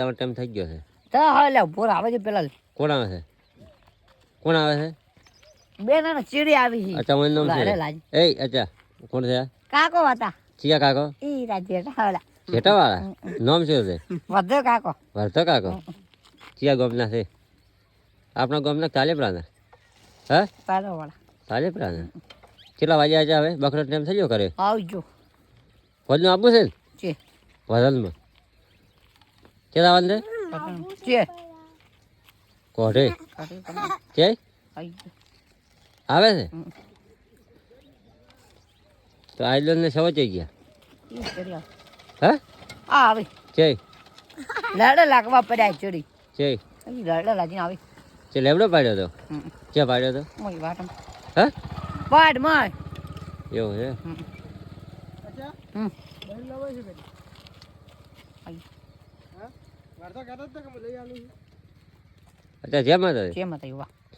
તમારો ટાઈમ થઈ ગયો છે તો હવે લે ભોર આવે છે પેલા કોણ આવે છે કોણ આવે છે બે ના ચીડી આવી છે અચ્છા મને નામ લાડે છે લાજ એ અચ્છા કોણ છે આ? કાકો હતા ચિયા કાકો ઈ રાજ્ય હાલા જેઠા વાળા નામ શું છે વધો કાકો ભરતો કાકો ચિયા ગામના છે આપણા ગામના તાલેપરાના હા પાડો વાળા તાલેપરાના કેટલા વાગે આજે હવે બકરો ટાઈમ થઈ ગયો કરે આવજો ભોજનું આપવું છે ને છે ભજનમાં કેટલા વાંધે છે કોઢે કે આવજો આવે છે તો આઈલોને સવચાઈ ગયા ઈ કર્યા હા આ આવે છે લાડે લાગવા પડ્યા ચડી છે ઈ લાડે લાજીને આવી છે લેવડો પાડ્યો તો ક્યાં પાડ્યો તો મોઈ વાટમ હા વાડ મોય એવું છે અચ્છા જેમ હતા કેમ હતા યુવા